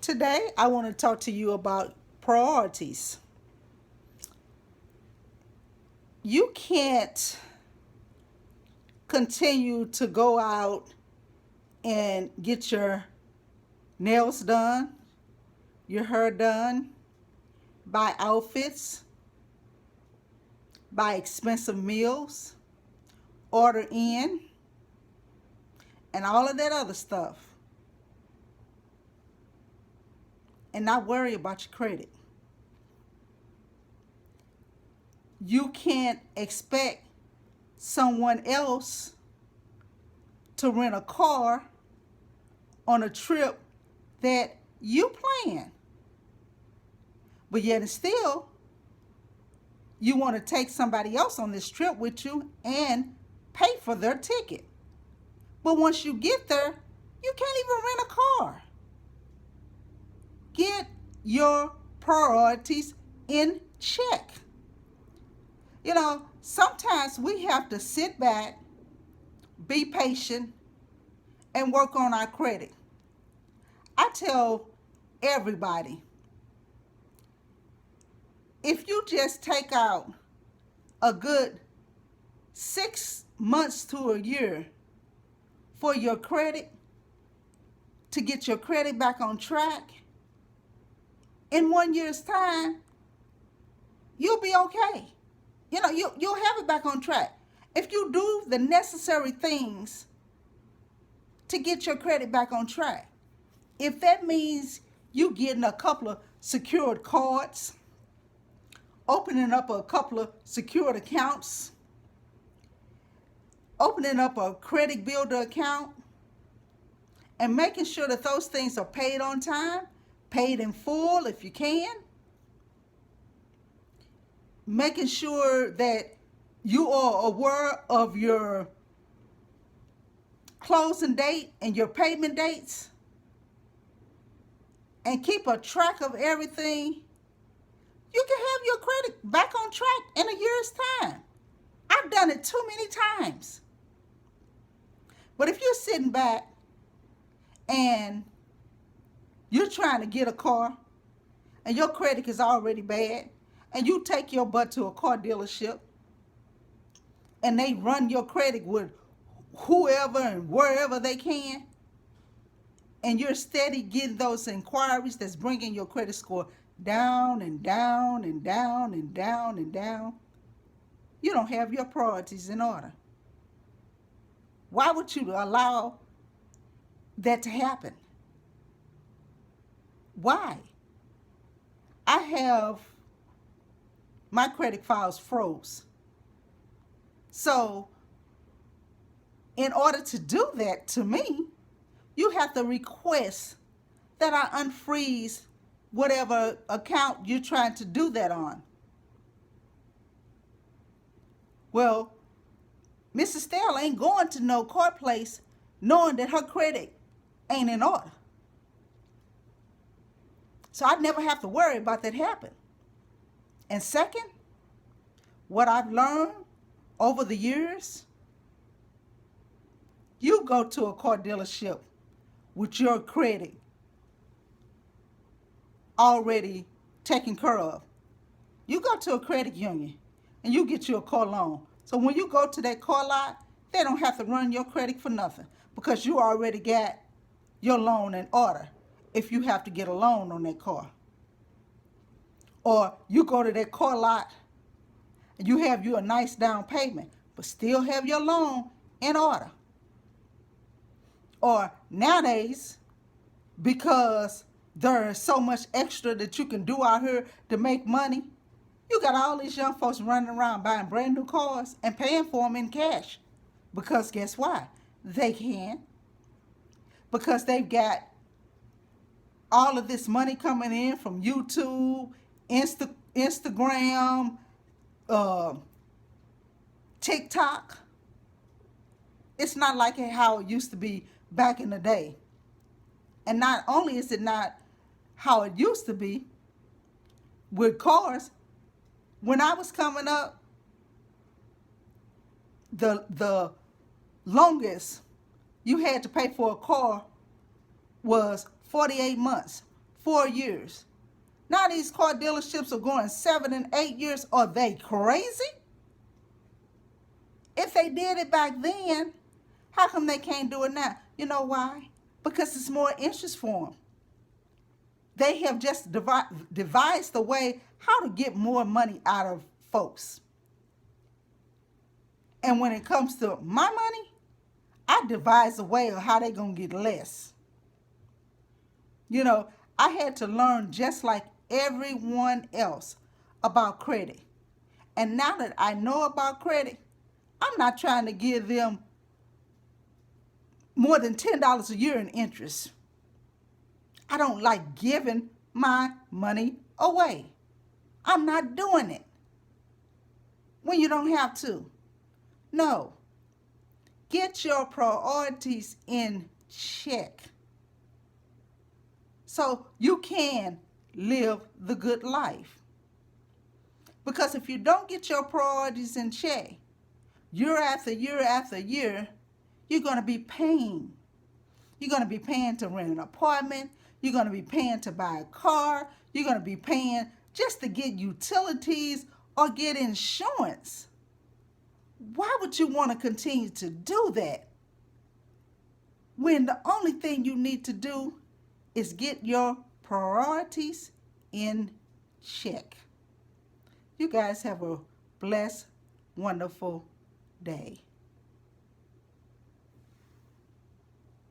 Today, I want to talk to you about priorities. You can't continue to go out and get your nails done, your hair done, buy outfits, buy expensive meals, order in, and all of that other stuff, and not worry about your credit. You can't expect someone else to rent a car on a trip that you plan. But yet and still, you want to take somebody else on this trip with you and pay for their ticket. But once you get there, you can't even rent a car. Get your priorities in check. Sometimes we have to sit back, be patient, and work on our credit. I tell everybody, if you just take out a good 6 months to a year for your credit, to get your credit back on track, in 1 year's time, you'll be okay. You'll have it back on track. If you do the necessary things to get your credit back on track, if that means you getting a couple of secured cards, opening up a couple of secured accounts, opening up a credit builder account, and making sure that those things are paid on time, paid in full if you can, making sure that you are aware of your closing date and your payment dates, and keep a track of everything, you can have your credit back on track in a year's time. I've done it too many times. But if you're sitting back and you're trying to get a car and your credit is already bad, and you take your butt to a car dealership and they run your credit with whoever and wherever they can, and you're steady getting those inquiries that's bringing your credit score down and down and down and down and down, you don't have your priorities in order. Why would you allow that to happen? Why? I have my credit files froze. So, in order to do that to me, you have to request that I unfreeze whatever account you're trying to do that on. Well, Mrs. Stell ain't going to no court place knowing that her credit ain't in order. So I'd never have to worry about that happening. And second, what I've learned over the years, you go to a car dealership with your credit already taken care of. You go to a credit union and you get you a car loan. So when you go to that car lot, they don't have to run your credit for nothing because you already got your loan in order if you have to get a loan on that car. Or you go to that car lot and you have you a nice down payment, but still have your loan in order. Or nowadays, because there is so much extra that you can do out here to make money, you got all these young folks running around buying brand new cars and paying for them in cash. Because guess why? They can. Because they've got all of this money coming in from YouTube, Instagram, TikTok. It's not like how it used to be back in the day. And not only is it not how it used to be with cars, when I was coming up, the longest you had to pay for a car was 48 months. 4 years. Now these car dealerships are going 7 and 8 years. Are they crazy? If they did it back then, how come they can't do it now? You know why? Because it's more interest for them. They have just devised a way how to get more money out of folks. And when it comes to my money, I devise a way of how they're going to get less. You know, I had to learn just like everyone else about credit. And now that I know about credit, I'm not trying to give them more than $10 a year in interest. I don't like giving my money away. I'm not doing it when you don't have to. No. Get your priorities in check so you can live the good life. Because if you don't get your priorities in check, year after year after year, you're going to be paying. You're going to be paying to rent an apartment. You're going to be paying to buy a car. You're going to be paying just to get utilities or get insurance. Why would you want to continue to do that when the only thing you need to do is get your priorities in check? You guys have a blessed, wonderful day.